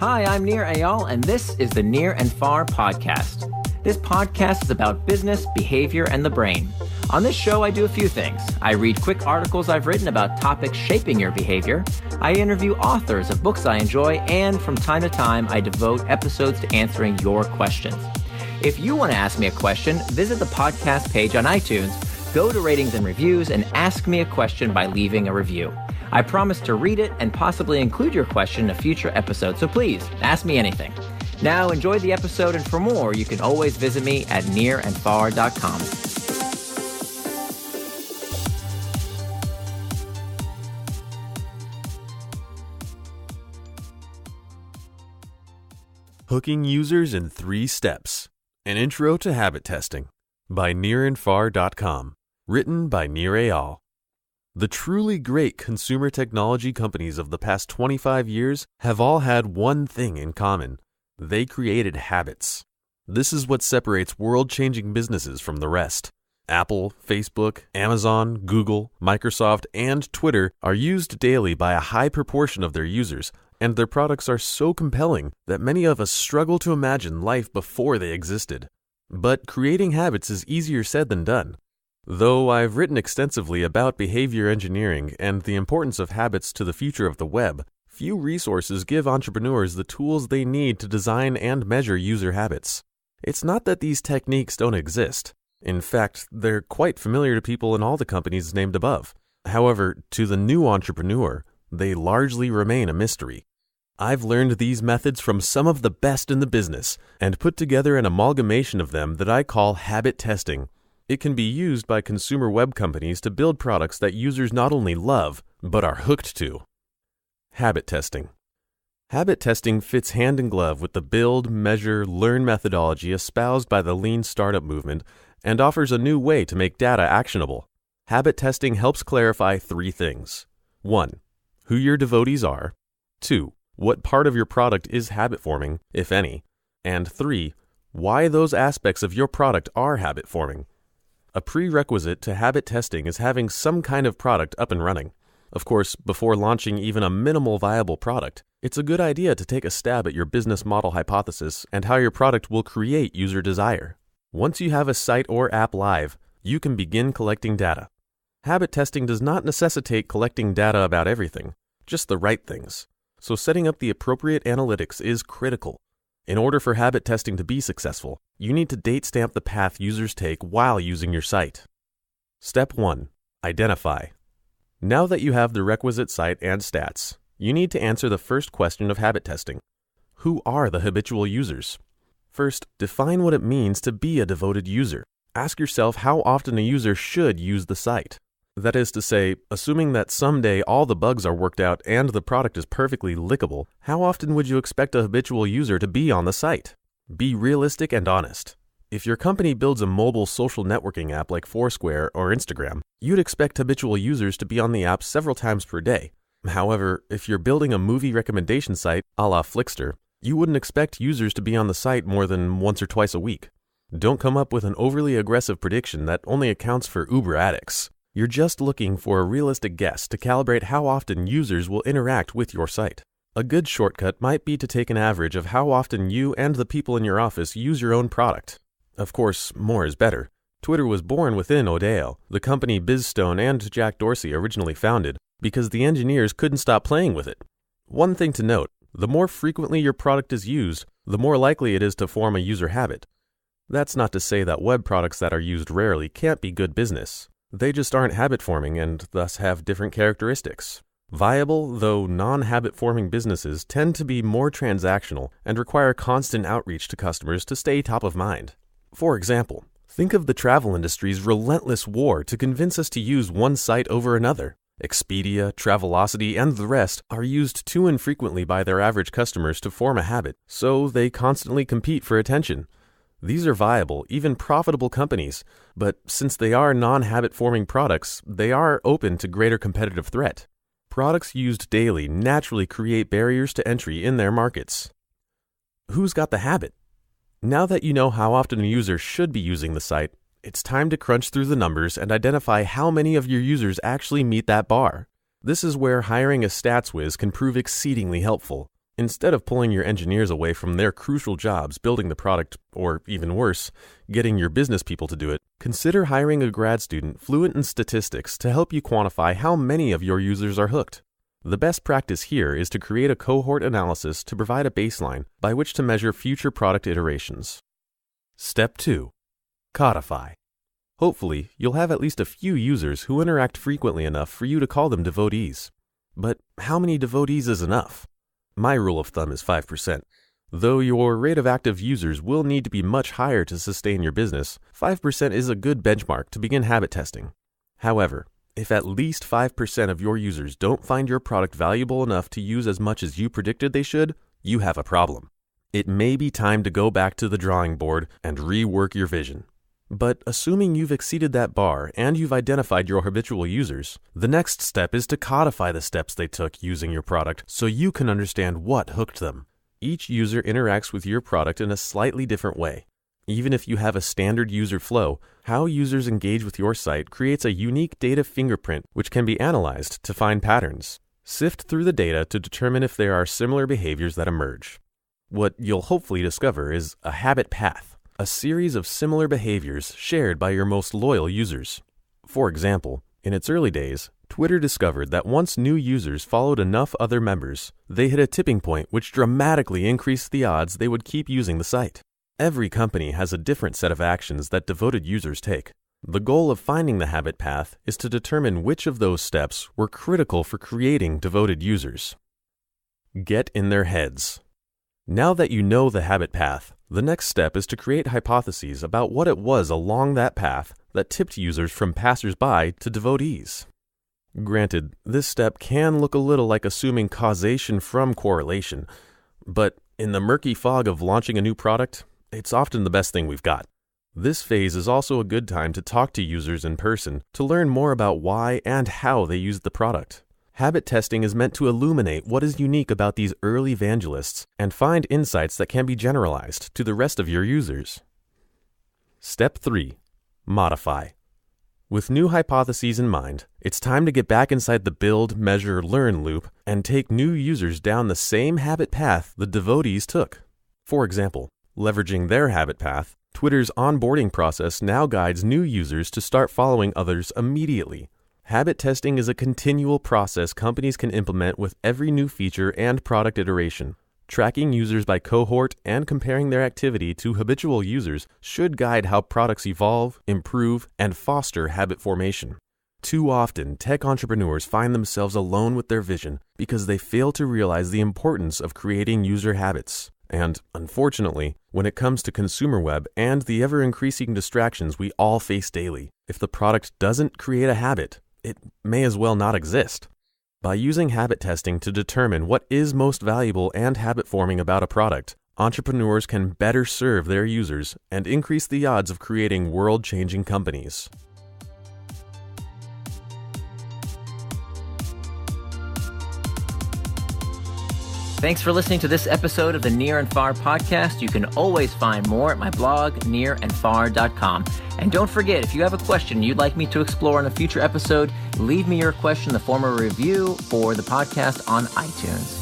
Hi, I'm Nir Eyal, and this is the Near and Far podcast. This podcast is about business, behavior, and the brain. On this show, I do a few things. I read quick articles I've written about topics shaping your behavior. I interview authors of books I enjoy, and from time to time, I devote episodes to answering your questions. If you want to ask me a question, visit the podcast page on iTunes, go to ratings and reviews, and ask me a question by leaving a review. I promise to read it and possibly include your question in a future episode, so please, ask me anything. Now, enjoy the episode, and for more, you can always visit me at nearandfar.com. Hooking Users in 3 Steps. An Intro to Habit Testing by nearandfar.com. Written by Nir Eyal. The truly great consumer technology companies of the past 25 years have all had one thing in common. They created habits. This is what separates world-changing businesses from the rest. Apple, Facebook, Amazon, Google, Microsoft, and Twitter are used daily by a high proportion of their users, and their products are so compelling that many of us struggle to imagine life before they existed. But creating habits is easier said than done. Though I've written extensively about behavior engineering and the importance of habits to the future of the web, few resources give entrepreneurs the tools they need to design and measure user habits. It's not that these techniques don't exist. In fact, they're quite familiar to people in all the companies named above. However, to the new entrepreneur, they largely remain a mystery. I've learned these methods from some of the best in the business and put together an amalgamation of them that I call habit testing. It can be used by consumer web companies to build products that users not only love, but are hooked to. Habit testing. Habit testing fits hand in glove with the build, measure, learn methodology espoused by the lean startup movement and offers a new way to make data actionable. Habit testing helps clarify 3 things. 1. Who your devotees are. 2. What part of your product is habit forming, if any. And 3. Why those aspects of your product are habit forming. A prerequisite to habit testing is having some kind of product up and running. Of course, before launching even a minimal viable product, it's a good idea to take a stab at your business model hypothesis and how your product will create user desire. Once you have a site or app live, you can begin collecting data. Habit testing does not necessitate collecting data about everything, just the right things. So setting up the appropriate analytics is critical. In order for habit testing to be successful, you need to date stamp the path users take while using your site. Step 1. Identify. Now that you have the requisite site and stats, you need to answer the first question of habit testing. Who are the habitual users? First, define what it means to be a devoted user. Ask yourself how often a user should use the site. That is to say, assuming that someday all the bugs are worked out and the product is perfectly lickable, how often would you expect a habitual user to be on the site? Be realistic and honest. If your company builds a mobile social networking app like Foursquare or Instagram, you'd expect habitual users to be on the app several times per day. However, if you're building a movie recommendation site a la Flickster, you wouldn't expect users to be on the site more than once or twice a week. Don't come up with an overly aggressive prediction that only accounts for Uber addicts. You're just looking for a realistic guess to calibrate how often users will interact with your site. A good shortcut might be to take an average of how often you and the people in your office use your own product. Of course, more is better. Twitter was born within Odeo, the company Bizstone and Jack Dorsey originally founded, because the engineers couldn't stop playing with it. One thing to note, the more frequently your product is used, the more likely it is to form a user habit. That's not to say that web products that are used rarely can't be good business. They just aren't habit-forming and thus have different characteristics. Viable, though non-habit-forming businesses tend to be more transactional and require constant outreach to customers to stay top of mind. For example, think of the travel industry's relentless war to convince us to use one site over another. Expedia, Travelocity, and the rest are used too infrequently by their average customers to form a habit, so they constantly compete for attention. These are viable, even profitable companies, but since they are non-habit-forming products, they are open to greater competitive threat. Products used daily naturally create barriers to entry in their markets. Who's got the habit? Now that you know how often a user should be using the site, it's time to crunch through the numbers and identify how many of your users actually meet that bar. This is where hiring a stats whiz can prove exceedingly helpful. Instead of pulling your engineers away from their crucial jobs building the product, or even worse, getting your business people to do it, consider hiring a grad student fluent in statistics to help you quantify how many of your users are hooked. The best practice here is to create a cohort analysis to provide a baseline by which to measure future product iterations. Step 2. Codify. Hopefully, you'll have at least a few users who interact frequently enough for you to call them devotees. But how many devotees is enough? My rule of thumb is 5%. Though your rate of active users will need to be much higher to sustain your business, 5% is a good benchmark to begin habit testing. However, if at least 5% of your users don't find your product valuable enough to use as much as you predicted they should, you have a problem. It may be time to go back to the drawing board and rework your vision. But assuming you've exceeded that bar and you've identified your habitual users, the next step is to codify the steps they took using your product so you can understand what hooked them. Each user interacts with your product in a slightly different way. Even if you have a standard user flow, how users engage with your site creates a unique data fingerprint which can be analyzed to find patterns. Sift through the data to determine if there are similar behaviors that emerge. What you'll hopefully discover is a habit path, a series of similar behaviors shared by your most loyal users. For example, in its early days, Twitter discovered that once new users followed enough other members, they hit a tipping point which dramatically increased the odds they would keep using the site. Every company has a different set of actions that devoted users take. The goal of finding the habit path is to determine which of those steps were critical for creating devoted users. Get in their heads. Now that you know the habit path, the next step is to create hypotheses about what it was along that path that tipped users from passers-by to devotees. Granted, this step can look a little like assuming causation from correlation, but in the murky fog of launching a new product, it's often the best thing we've got. This phase is also a good time to talk to users in person to learn more about why and how they used the product. Habit testing is meant to illuminate what is unique about these early evangelists and find insights that can be generalized to the rest of your users. Step 3. Modify. With new hypotheses in mind, it's time to get back inside the build, measure, learn loop and take new users down the same habit path the devotees took. For example, leveraging their habit path, Twitter's onboarding process now guides new users to start following others immediately. Habit testing is a continual process companies can implement with every new feature and product iteration. Tracking users by cohort and comparing their activity to habitual users should guide how products evolve, improve, and foster habit formation. Too often, tech entrepreneurs find themselves alone with their vision because they fail to realize the importance of creating user habits. And, unfortunately, when it comes to consumer web and the ever-increasing distractions we all face daily, if the product doesn't create a habit, it may as well not exist. By using habit testing to determine what is most valuable and habit-forming about a product, entrepreneurs can better serve their users and increase the odds of creating world-changing companies. Thanks for listening to this episode of the Near and Far podcast. You can always find more at my blog, nearandfar.com. And don't forget, if you have a question you'd like me to explore in a future episode, leave me your question in the form of a review for the podcast on iTunes.